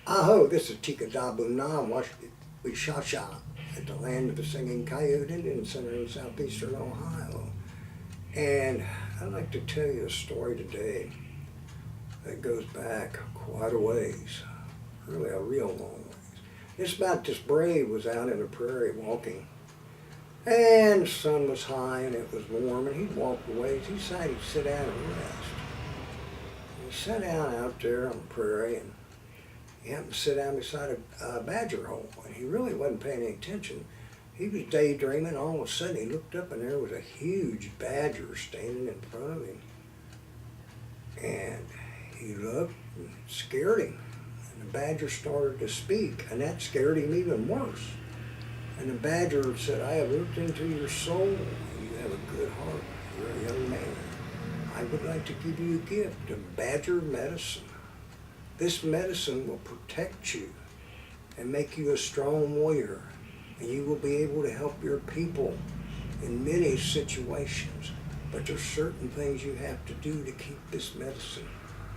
Aho, this is Tikadabu with Shasha at the land of the singing Coyote Indian Center in southeastern Ohio. And I'd like to tell you a story today that goes back quite a ways, really a real long ways. It's about this brave was out in the prairie walking, and the sun was high and it was warm, and he walked away. He decided to sit down and rest. And he sat down out there on the prairie, and he happened to sit down beside a badger hole, and he really wasn't paying any attention. He was daydreaming. All of a sudden he looked up, and there was a huge badger standing in front of him. And he looked and it scared him. And the badger started to speak, and that scared him even worse. And the badger said, "I have looked into your soul. You have a good heart. You're a young man. I would like to give you a gift of badger medicine. This medicine will protect you and make you a strong warrior, and you will be able to help your people in many situations. But there's certain things you have to do to keep this medicine.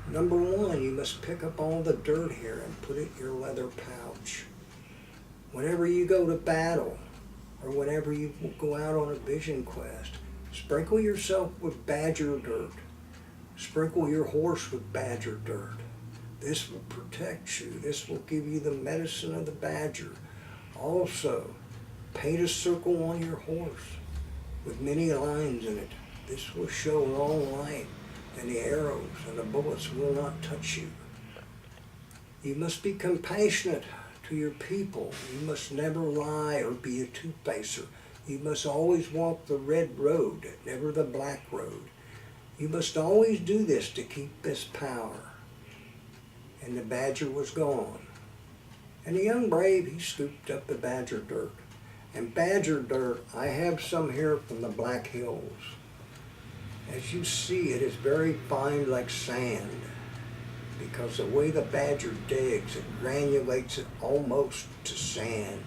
Number one, you must pick up all the dirt here and put it in your leather pouch. Whenever you go to battle, or whenever you go out on a vision quest, sprinkle yourself with badger dirt. Sprinkle your horse with badger dirt. This will protect you. This will give you the medicine of the badger. Also, paint a circle on your horse with many lines in it. This will show long light, and the arrows and the bullets will not touch you. You must be compassionate to your people. You must never lie or be a two-facer. You must always walk the red road, never the black road. You must always do this to keep this power." And the badger was gone. And the young brave, he scooped up the badger dirt. And badger dirt, I have some here from the Black Hills. As you see, it is very fine like sand, because the way the badger digs, it granulates it almost to sand.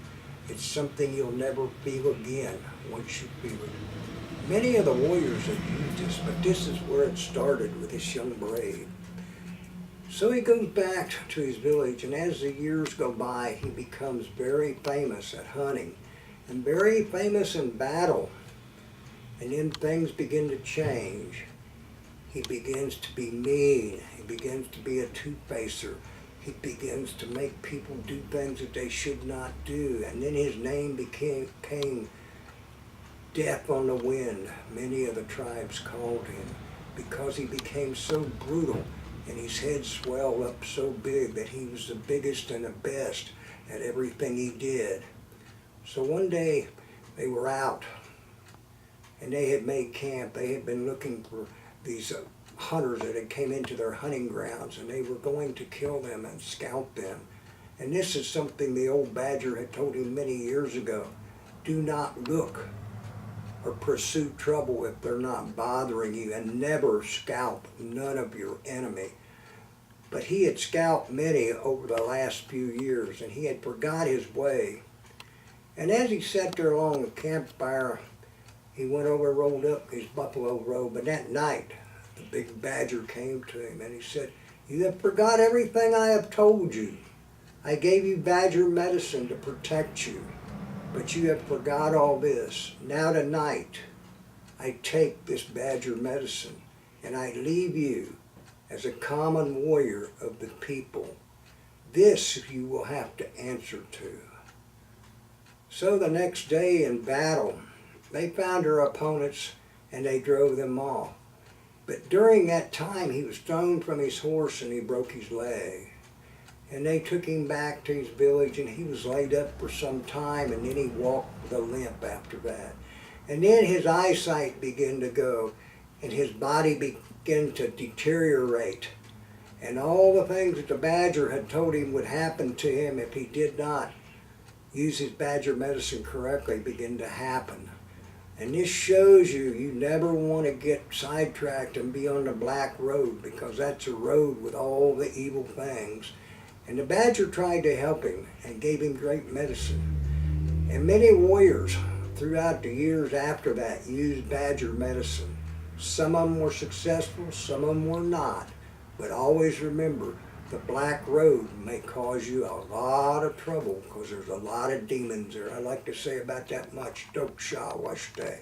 It's something you'll never feel again once you feel it. Many of the warriors have used this, but this is where it started with this young brave. So he goes back to his village, and as the years go by, he becomes very famous at hunting and very famous in battle. And then things begin to change. He begins to be mean. He begins to be a two-facer. He begins to make people do things that they should not do. And then his name became Death on the Wind. Many of the tribes called him because he became so brutal, and his head swelled up so big that he was the biggest and the best at everything he did. So one day they were out, and they had made camp. They had been looking for these hunters that had came into their hunting grounds, and they were going to kill them and scalp them. And this is something the old badger had told him many years ago. Do not look or pursue trouble if they're not bothering you, and never scalp none of your enemy. But he had scalped many over the last few years, and he had forgot his way. And as he sat there along the campfire, he went over and rolled up his buffalo robe, and that night the big badger came to him and he said, "You have forgot everything I have told you. I gave you badger medicine to protect you, but you have forgot all this. Now tonight, I take this badger medicine and I leave you as a common warrior of the people. This you will have to answer to." So the next day in battle, they found their opponents and they drove them off. But during that time, he was thrown from his horse and he broke his leg. And they took him back to his village, and he was laid up for some time, and then he walked with a limp after that. And then his eyesight began to go, and his body began to deteriorate. And all the things that the badger had told him would happen to him if he did not use his badger medicine correctly began to happen. And this shows you, you never want to get sidetracked and be on the black road, because that's a road with all the evil things. And the badger tried to help him and gave him great medicine. And many warriors throughout the years after that used badger medicine. Some of them were successful, some of them were not. But always remember, the Black Road may cause you a lot of trouble because there's a lot of demons there. I like to say about that much. Dope Shah Washtay.